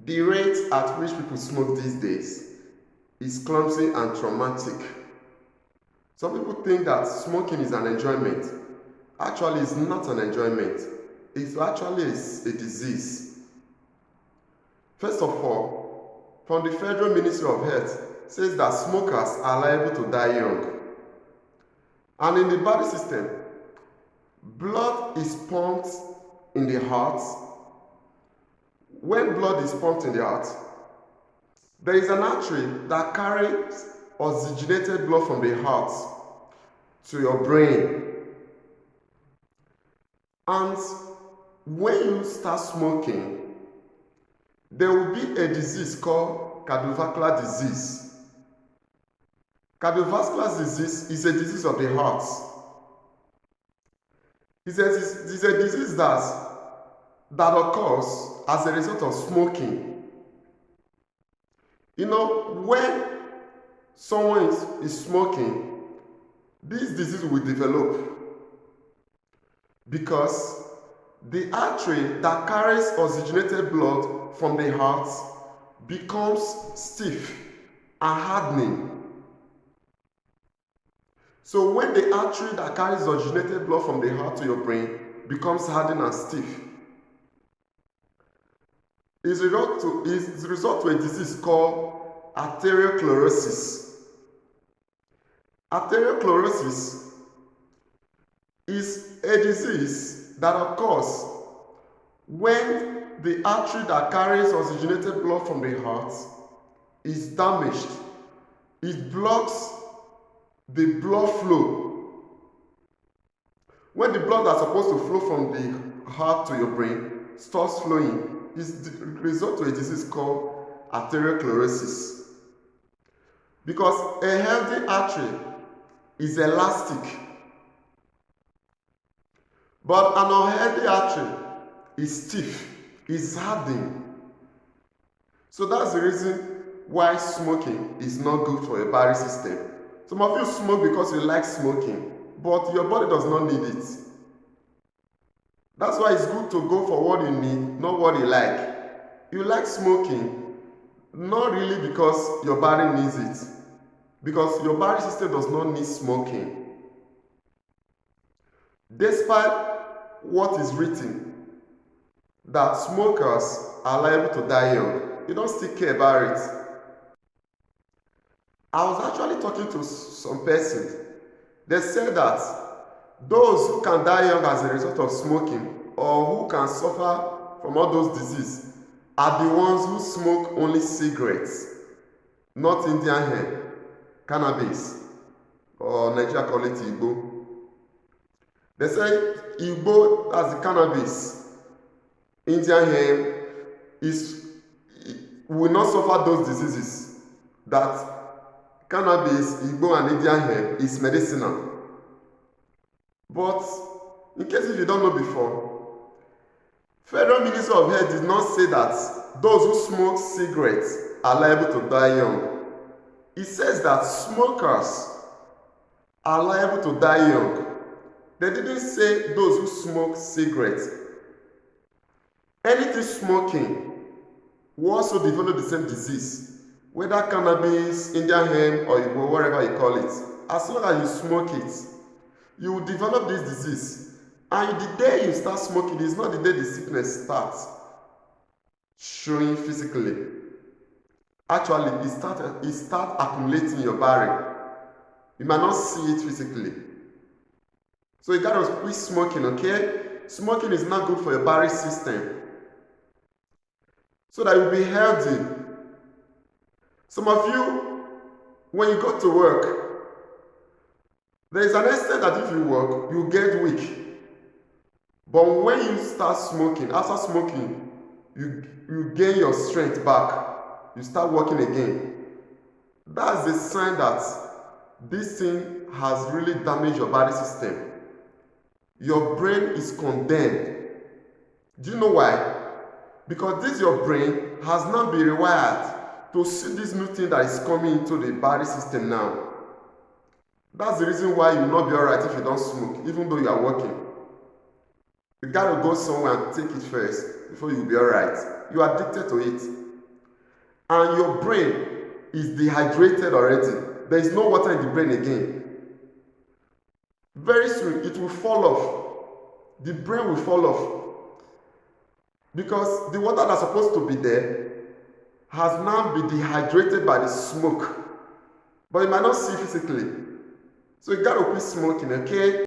The rate at which people smoke these days is clumsy and traumatic. Some people think that smoking is an enjoyment. Actually, it's not an enjoyment. It actually is a disease. First of all, from the Federal Ministry of Health says that smokers are liable to die young. And in the body system, blood is pumped in the heart. When blood is pumped in the heart, there is an artery that carries oxygenated blood from the heart to your brain. And when you start smoking, there will be a disease called cardiovascular disease. Cardiovascular disease is a disease of the heart. It's a disease that occurs as a result of smoking. You know, when someone is smoking, this disease will develop because the artery that carries oxygenated blood from the heart becomes stiff and hardening. So when the artery that carries oxygenated blood from the heart to your brain becomes hardened and stiff, it results to a disease called arteriosclerosis. Arteriosclerosis is a disease that occurs when the artery that carries oxygenated blood from the heart is damaged. It blocks the blood flow. When the blood that's supposed to flow from the heart to your brain stops flowing, it results to a disease called arteriosclerosis. Because a healthy artery is elastic, but an unhealthy artery is stiff, is hardened. So that's the reason why smoking is not good for your body system. Some of you smoke because you like smoking, but your body does not need it. That's why it's good to go for what you need, not what you like. You like smoking, not really because your body needs it, because your body system does not need smoking. Despite what is written, that smokers are liable to die young, you don't still care about it. I was actually talking to some person. They said that those who can die young as a result of smoking or who can suffer from all those diseases are the ones who smoke only cigarettes, not Indian hemp, cannabis, or Nigeria call it Igbo. They say Igbo as the cannabis, Indian hemp will not suffer those diseases. That cannabis, Igbo, and Indian hemp is medicinal. But in case if you don't know before, Federal Ministry of Health did not say that those who smoke cigarettes are liable to die young. It says that smokers are liable to die young. They didn't say those who smoke cigarettes. Anything smoking will also develop the same disease, whether cannabis, Indian hemp, or Igbo, whatever you call it. As long as you smoke it, you will develop this disease. And the day you start smoking is not the day the sickness starts showing physically. Actually, it starts accumulating in your body. You might not see it physically. So you gotta quit smoking, okay? Smoking is not good for your body system. So that you'll be healthy. Some of you, when you go to work, there is an extent that if you work, you get weak. But when you start smoking, after smoking, you gain your strength back. You start working again. That's a sign that this thing has really damaged your body system. Your brain is condemned. Do you know why? Because this your brain has not been rewired to see this new thing that is coming into the body system now. That's the reason why you will not be alright if you don't smoke, even though you are working. You gotta go somewhere and take it first before you will be alright. You are addicted to it. and your brain is dehydrated already. There is no water in the brain again. Very soon it will fall off. The brain will fall off because the water that's supposed to be there has now been dehydrated by the smoke. But you might not see physically. So you gotta quit smoking, okay?